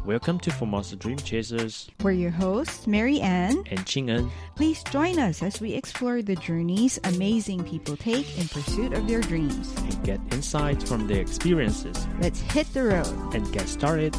Welcome to Formosa Dream Chasers We're your hosts, Mary Ann. and Ching En. Please join us as we explore the journeys amazing people take in pursuit of their dreams. And get insights from their experiences Let's hit the road. and get started.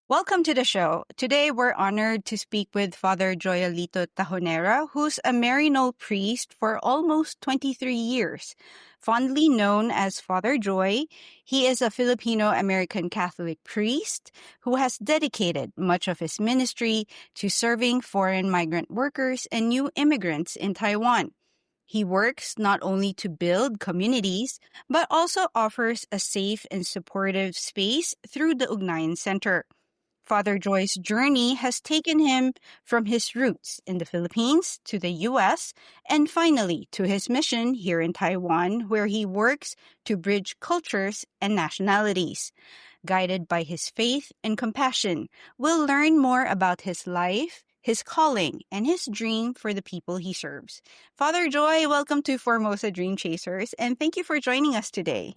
Welcome to the show. Today we're honored to speak with Father Joyalito Tajonera, who's a Maryknoll priest for almost 23 years. Fondly known as Father Joy, he is a Filipino-American Catholic priest who has dedicated much of his ministry to serving foreign migrant workers and new immigrants in Taiwan. He works not only to build communities, but also offers a safe and supportive space through the Ugnayan Center. Father Joy's journey has taken him from his roots in the Philippines to the U.S. and finally to his mission here in Taiwan, where he works to bridge cultures and nationalities. Guided by his faith and compassion, we'll learn more about his life, his calling, and his dream for the people he serves. Father Joy, welcome to Formosa Dream Chasers, and thank you for joining us today.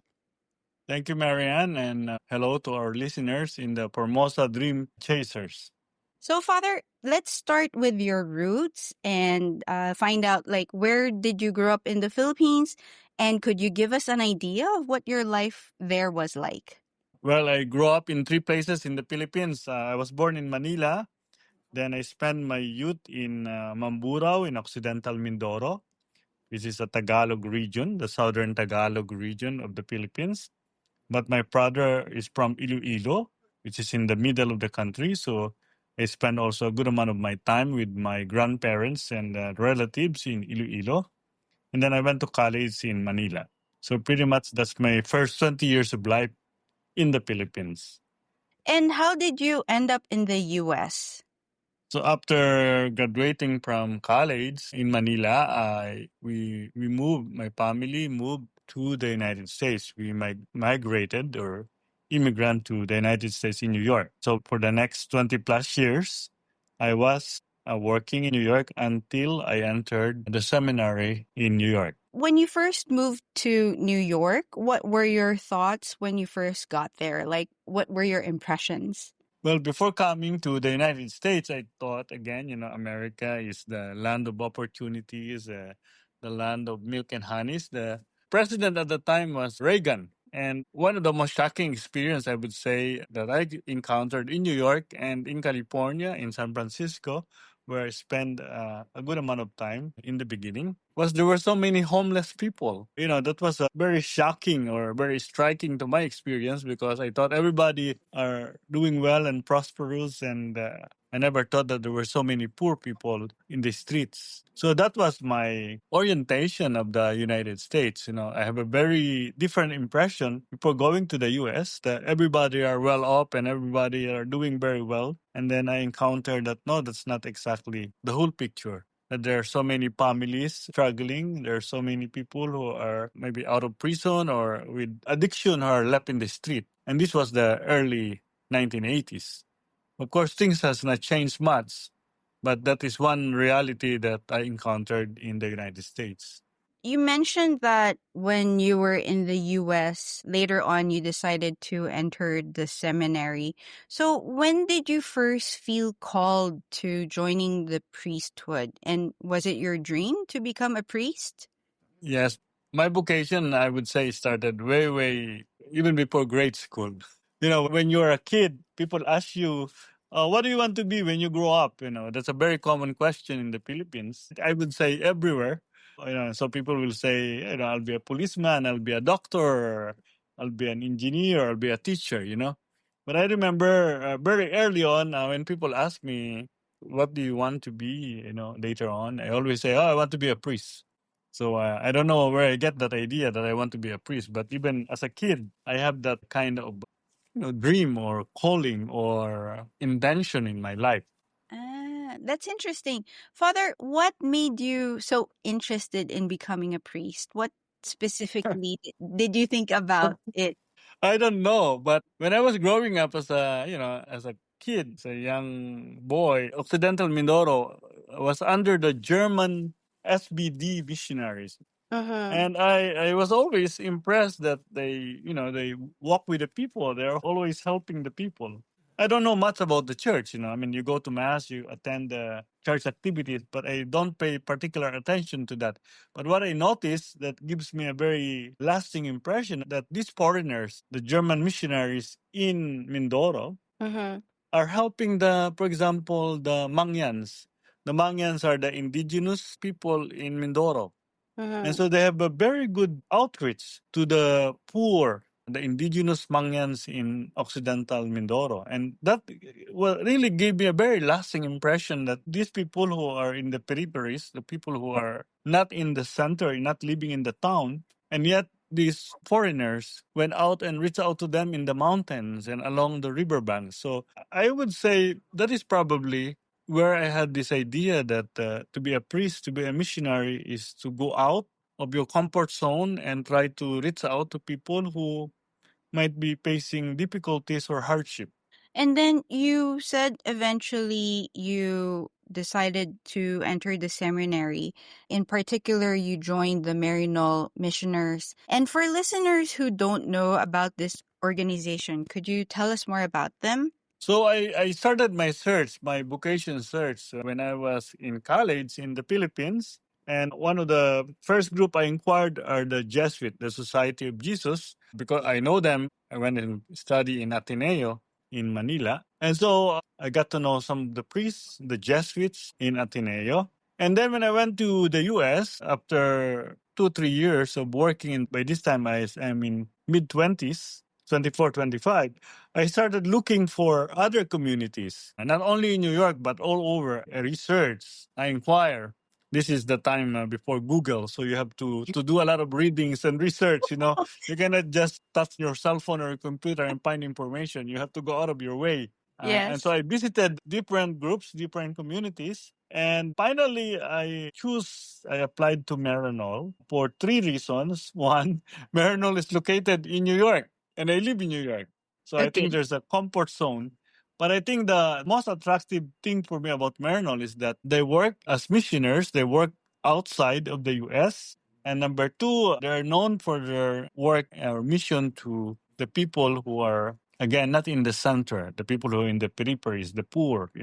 Thank you, Marianne, and hello to our listeners in the Formosa Dream Chasers. So, Father, let's start with your roots and find out, where did you grow up in the Philippines? And could you give us an idea of what your life there was like? Well, I grew up in three places in the Philippines. I was born in Manila. Then I spent my youth in Mamburao in Occidental Mindoro, which is a Tagalog region, the southern Tagalog region of the Philippines. But my brother is from Iloilo, which is in the middle of the country. So I spent also a good amount of my time with my grandparents and relatives in Iloilo. And then I went to college in Manila. So pretty much that's my first 20 years of life in the Philippines. And how did you end up in the U.S.? So after graduating from college in Manila, my family moved to the United States. We migrated or immigrant to the United States in New York. So for the next 20 plus years, I was working in New York until I entered the seminary in New York. When you first moved to New York, what were your thoughts when you first got there? What were your impressions? Well, before coming to the United States, I thought again, America is the land of opportunities, the land of milk and honeys. The president at the time was Reagan. And one of the most shocking experience I would say that I encountered in New York and in California, in San Francisco, where I spent a good amount of time in the beginning, was there were so many homeless people. That was very shocking or very striking to my experience because I thought everybody are doing well and prosperous, and I never thought that there were so many poor people in the streets. So that was my orientation of the United States. I have a very different impression before going to the US that everybody are well off and everybody are doing very well. And then I encountered that no, that's not exactly the whole picture. That there are so many families struggling. There are so many people who are maybe out of prison or with addiction who are left in the street. And this was the early 1980s. Of course, things has not changed much, but that is one reality that I encountered in the United States. You mentioned that when you were in the U.S., later on you decided to enter the seminary. So when did you first feel called to joining the priesthood? And was it your dream to become a priest? Yes, my vocation, I would say, started way, way, even before grade school. When you're a kid, people ask you, what do you want to be when you grow up? That's a very common question in the Philippines. I would say everywhere. So people will say, I'll be a policeman, I'll be a doctor, I'll be an engineer, I'll be a teacher. But I remember very early on when people ask me, what do you want to be, later on, I always say, I want to be a priest. So I don't know where I get that idea that I want to be a priest. But even as a kid, I have that kind of dream or calling or intention in my life. That's interesting. Father, what made you so interested in becoming a priest? What specifically did you think about it? I don't know, but when I was growing up as a kid, as a young boy, Occidental Mindoro was under the German SBD missionaries. Mm-hmm. And I was always impressed that they walk with the people. They're always helping the people. I don't know much about the church. I mean, you go to mass, you attend the church activities, but I don't pay particular attention to that. But what I noticed that gives me a very lasting impression that these foreigners, the German missionaries in Mindoro, Mm-hmm. are helping for example, the Mangyans. The Mangyans are the indigenous people in Mindoro, and Mm-hmm. so they have a very good outreach to the poor, the indigenous Mangyans in Occidental Mindoro. And that really gave me a very lasting impression that these people who are in the peripheries, the people who are not in the center, not living in the town, and yet these foreigners went out and reached out to them in the mountains and along the riverbanks. So I would say that is probably where I had this idea that to be a priest, to be a missionary, is to go out of your comfort zone and try to reach out to people who might be facing difficulties or hardship. And then you said eventually you decided to enter the seminary. In particular, you joined the Maryknoll Missioners. And for listeners who don't know about this organization, could you tell us more about them? So I started my search, my vocation search, when I was in college in the Philippines. And one of the first group I inquired are the Jesuit, the Society of Jesus, because I know them. I went and studied in Ateneo in Manila. And so I got to know some of the priests, the Jesuits in Ateneo. And then when I went to the US after 2, 3 years of working, by this time I'm in mid 20s, 24, 25. I started looking for other communities, and not only in New York, but all over. I research, I inquire. This is the time before Google, so you have to do a lot of readings and research. You cannot just touch your cell phone or your computer and find information. You have to go out of your way. And so Yes. I visited different groups, different communities. And finally, I applied to Marinol for three reasons. One, Marinol is located in New York, and I live in New York. So I think Okay. there's a comfort zone. But I think the most attractive thing for me about Marinol is that they work as missioners. They work outside of the U.S. And number two, they're known for their work or mission to the people who are, again, not in the center, the people who are in the peripheries, the poor, the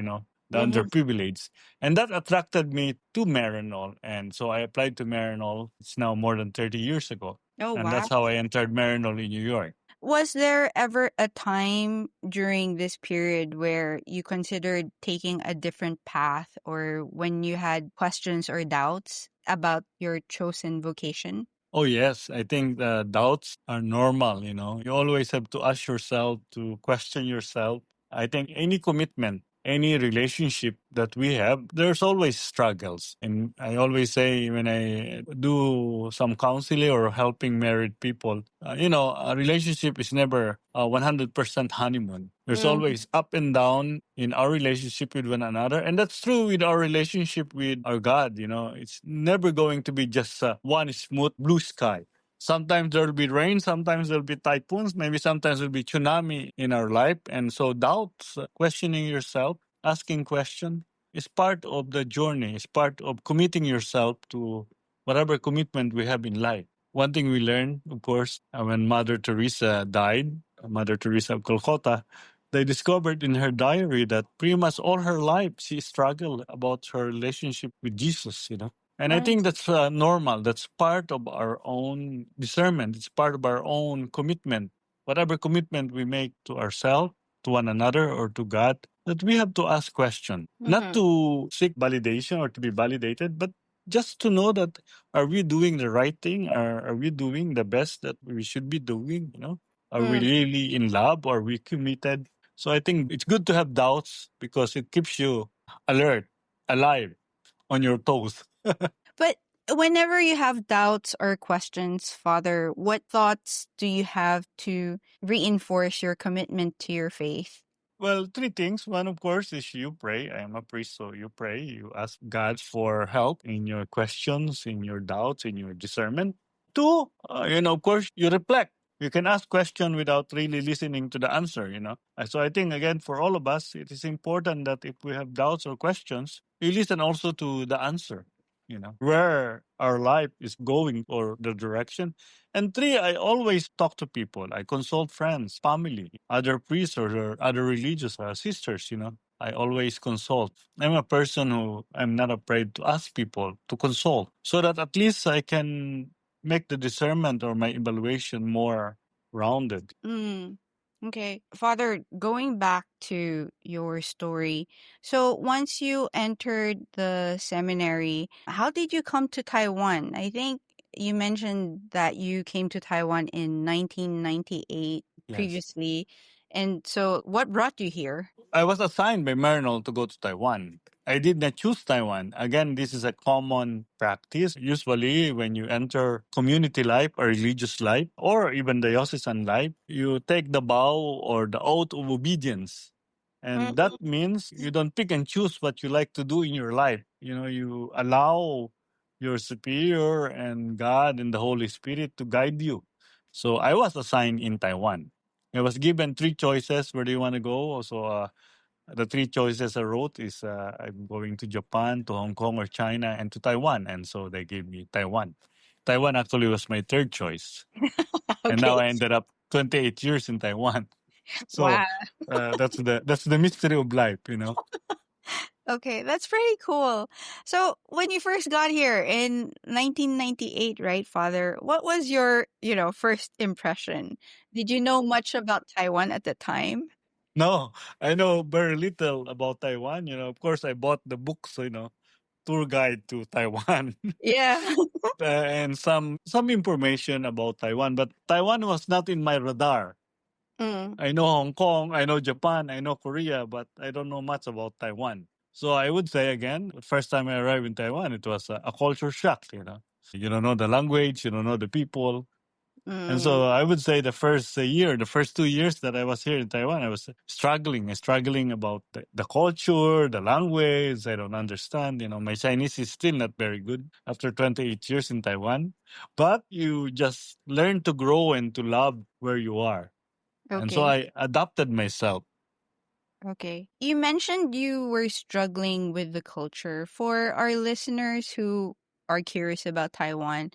Mm-hmm. underprivileged. And that attracted me to Marinol. And so I applied to Marinol. It's now more than 30 years ago. Oh, And wow. that's how I entered Marinol in New York. Was there ever a time during this period where you considered taking a different path or when you had questions or doubts about your chosen vocation? Oh, yes. I think the doubts are normal. You always have to ask yourself, to question yourself. I think any commitment, any relationship that we have, there's always struggles. And I always say when I do some counseling or helping married people, a relationship is never a 100% honeymoon. There's Mm-hmm. always up and down in our relationship with one another. And that's true with our relationship with our God. It's never going to be just one smooth blue sky. Sometimes there'll be rain, sometimes there'll be typhoons, maybe sometimes there'll be tsunami in our life. And so doubts, questioning yourself, asking questions is part of the journey, is part of committing yourself to whatever commitment we have in life. One thing we learned, of course, when Mother Teresa died, Mother Teresa of Calcutta, they discovered in her diary that pretty much all her life she struggled about her relationship with Jesus. And I Right. think that's normal. That's part of our own discernment. It's part of our own commitment. Whatever commitment we make to ourselves, to one another, or to God, that we have to ask questions. Not Mm-hmm. to seek validation or to be validated, but just to know that are we doing the right thing? Are we doing the best that we should be doing? Are we Mm. really in love? Are we committed? So I think it's good to have doubts because it keeps you alert, alive, on your toes. But whenever you have doubts or questions, Father, what thoughts do you have to reinforce your commitment to your faith? Well, three things. One, of course, is you pray. I am a priest, so you pray. You ask God for help in your questions, in your doubts, in your discernment. Two, of course, you reflect. You can ask question without really listening to the answer. So I think, again, for all of us, it is important that if we have doubts or questions, we listen also to the answer. where our life is going or the direction. And three, I always talk to people. I consult friends, family, other priests or other religious sisters. I always consult. I'm a person who I'm not afraid to ask people to consult so that at least I can make the discernment or my evaluation more rounded. Mm. Okay. Father, going back to your story, so once you entered the seminary, how did you come to Taiwan? I think you mentioned that you came to Taiwan in 1998 Yes. previously. And so what brought you here? I was assigned by Marinol to go to Taiwan. I did not choose Taiwan. Again, this is a common practice. Usually, when you enter community life or religious life or even diocesan life, you take the vow or the oath of obedience. And that Mm, means you don't pick and choose what you like to do in your life. You allow your superior and God and the Holy Spirit to guide you. So I was assigned in Taiwan. I was given three choices where do you want to go. So the three choices I wrote is I'm going to Japan, to Hong Kong or China, and to Taiwan. And so they gave me Taiwan. Taiwan actually was my third choice. And now okay. I ended up 28 years in Taiwan. So Wow. that's the mystery of life. Okay, that's pretty cool. So, when you first got here in 1998, right, Father, what was your, first impression? Did you know much about Taiwan at the time? No, I know very little about Taiwan. Of course, I bought the books, tour guide to Taiwan. Yeah. And some information about Taiwan, but Taiwan was not in my radar. Mm, I know Hong Kong, I know Japan, I know Korea, but I don't know much about Taiwan. So I would say again, the first time I arrived in Taiwan, it was a culture shock. You don't know the language, you don't know the people. And mm, so I would say the first year, the first 2 years that I was here in Taiwan, I was struggling about the culture, the language. I don't understand. My Chinese is still not very good after 28 years in Taiwan. But you just learn to grow and to love where you are. And so okay. I adapted myself. Okay. You mentioned you were struggling with the culture. For our listeners who are curious about Taiwan,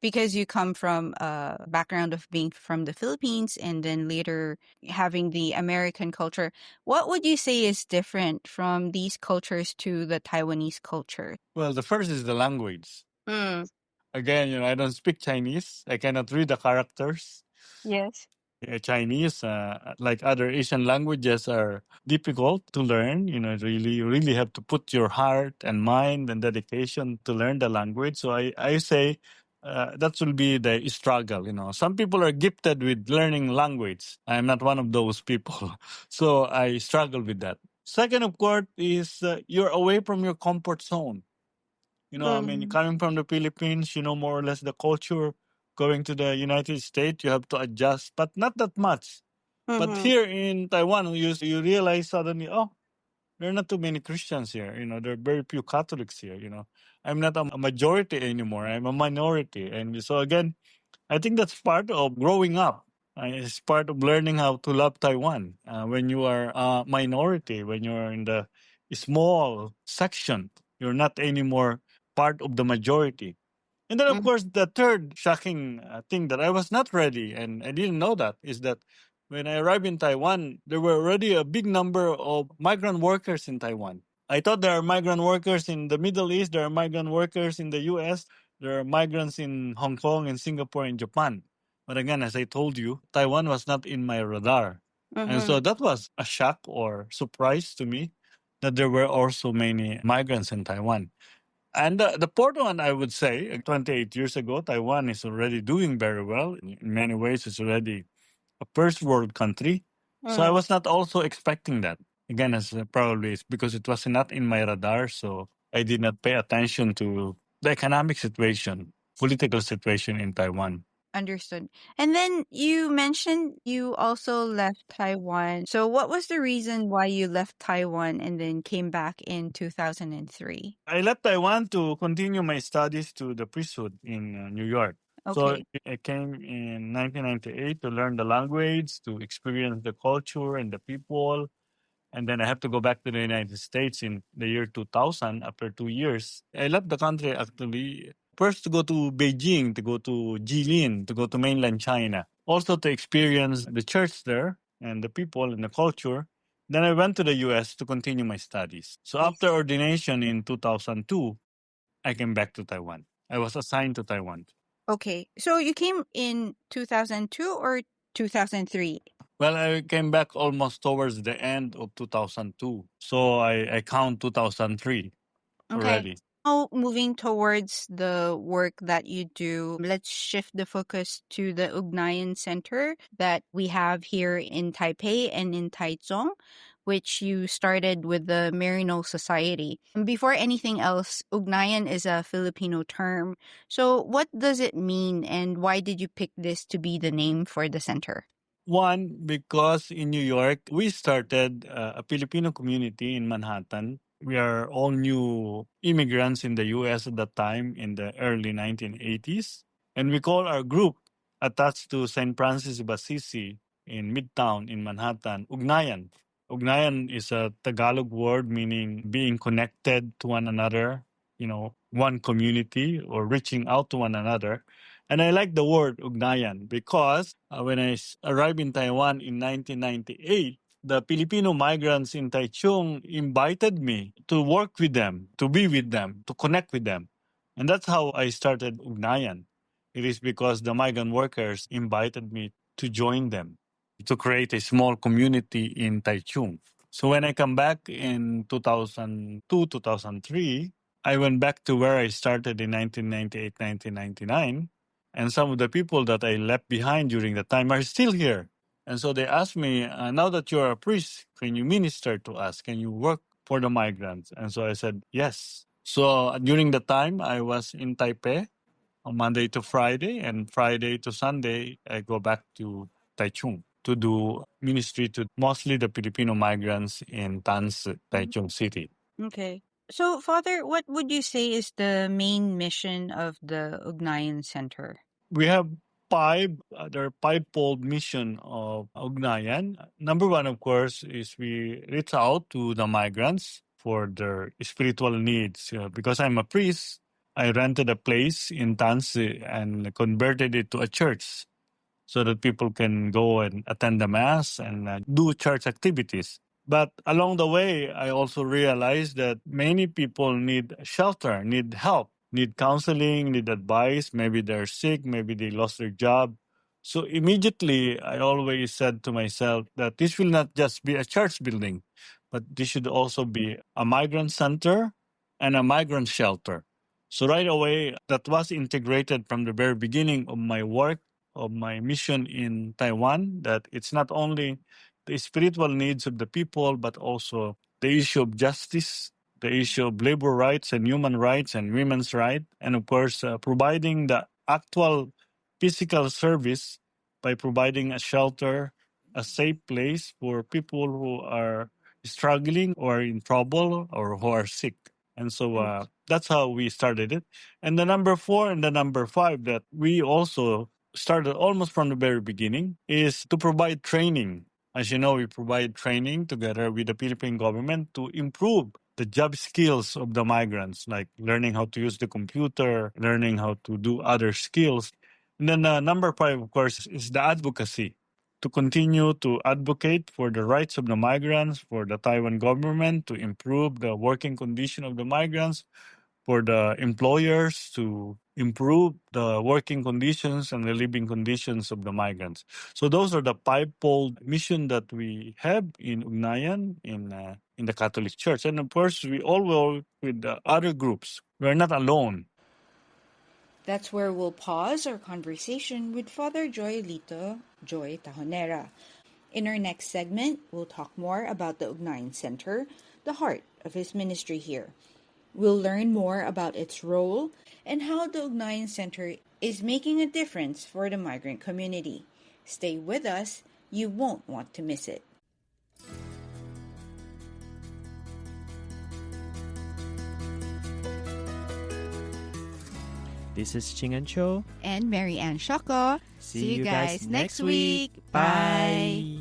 because you come from a background of being from the Philippines and then later having the American culture, what would you say is different from these cultures to the Taiwanese culture? Well, the first is the language. Mm, Again, I don't speak Chinese. I cannot read the characters. yes. Chinese, like other Asian languages, are difficult to learn. Really, you really have to put your heart and mind and dedication to learn the language. So I say that will be the struggle. Some people are gifted with learning language. I'm not one of those people. So I struggle with that. Second, of course, is you're away from your comfort zone. I mean, Mm, coming from the Philippines, you know more or less the culture. Going to the United States, you have to adjust, but not that much. But mm-hmm. here in Taiwan, you realize suddenly, oh, there are not too many Christians here. There are very few Catholics here. I'm not a majority anymore. I'm a minority. And so again, I think that's part of growing up. It's part of learning how to love Taiwan. When you are a minority, when you're in the small section, you're not anymore part of the majority. And then, of Mm, course, the third shocking thing that I was not ready and I didn't know that is that when I arrived in Taiwan, there were already a big number of migrant workers in Taiwan. I thought there are migrant workers in the Middle East, there are migrant workers in the US, there are migrants in Hong Kong and Singapore and Japan. But again, as I told you, Taiwan was not in my radar. And mm-hmm. so that was a shock or surprise to me that there were also many migrants in Taiwan. And the fourth one, I would say, 28 years ago, Taiwan is already doing very well. In many ways, it's already a first world country. So I Mm, was not also expecting that. Again, as probably it's because it was not in my radar. So I did not pay attention to the economic situation, political situation in Taiwan. understood. And then you mentioned you also left Taiwan. So, what was the reason why you left Taiwan and then came back in 2003? I left Taiwan to continue my studies to the priesthood in New York. So Okay. I came in 1998 to learn the language, to experience the culture and the people. And then I have to go back to the United States in the year 2000 after 2 years. I left the country actually first to go to Beijing, to go to Jilin, to go to mainland China. Also to experience the church there and the people and the culture. Then I went to the US to continue my studies. So after ordination in 2002, I came back to Taiwan. I was assigned to Taiwan. Okay. So you came in 2002 or 2003? Well, I came back almost towards the end of 2002. So I count 2003 already. Now, moving towards the work that you do, let's shift the focus to the Ugnayan Center that we have here in Taipei and in Taichung, which you started with the Marino Society. Before anything else, Ugnayan is a Filipino term. So what does it mean and why did you pick this to be the name for the center? One, because in New York, we started a Filipino community in Manhattan. We are all new immigrants in the US at that time in the early 1980s. And we call our group attached to St. Francis of Assisi in Midtown in Manhattan, Ugnayan. Ugnayan is a Tagalog word meaning being connected to one another, one community or reaching out to one another. And I like the word Ugnayan because when I arrived in Taiwan in 1998, the Filipino migrants in Taichung invited me to work with them, to be with them, to connect with them. And that's how I started Ugnayan. It is because the migrant workers invited me to join them, to create a small community in Taichung. So when I come back in 2002, 2003, I went back to where I started in 1998, 1999. And some of the people that I left behind during that time are still here. And so they asked me, now that you're a priest, can you minister to us? Can you work for the migrants? And so I said, yes. So during the time, I was in Taipei on Monday to Friday, and Friday to Sunday, I go back to Taichung to do ministry to mostly the Filipino migrants in Tansi, Taichung City. Okay. So, Father, what would you say is the main mission of the Ugnayan Center? We have there are five-fold mission of Ugnayan. Number one, of course, is we reach out to the migrants for their spiritual needs. Because I'm a priest, I rented a place in Tansi and converted it to a church so that people can go and attend the mass and do church activities. But along the way, I also realized that many people need shelter, need help, need counseling, need advice. Maybe they're sick, maybe they lost their job. So immediately, I always said to myself that this will not just be a church building, but this should also be a migrant center and a migrant shelter. So right away, that was integrated from the very beginning of my work, of my mission in Taiwan, that it's not only the spiritual needs of the people, but also the issue of justice, the issue of labor rights and human rights and women's rights, and of course, providing the actual physical service by providing a shelter, a safe place for people who are struggling or in trouble or who are sick. And so that's how we started it. And the number 4 and the number 5 that we also started almost from the very beginning is to provide training. As you know, we provide training together with the Philippine government to improve the job skills of the migrants, like learning how to use the computer, learning how to do other skills. And then number 5, of course, is the advocacy, to continue to advocate for the rights of the migrants, for the Taiwan government to improve the working condition of the migrants, for the employers to improve the working conditions and the living conditions of the migrants. So those are the five-fold mission that we have in Ugnayan, in the Catholic Church. And of course, we all work with the other groups. We're not alone. That's where we'll pause our conversation with Father Joyalito, Joy Tajonera. In our next segment, we'll talk more about the Ugnayan Center, the heart of his ministry here. We'll learn more about its role and how the Ugnayan Center is making a difference for the migrant community. Stay with us, you won't want to miss it. This is Ching and Cho. And Mary Ann Shoko. See you guys next week. Bye.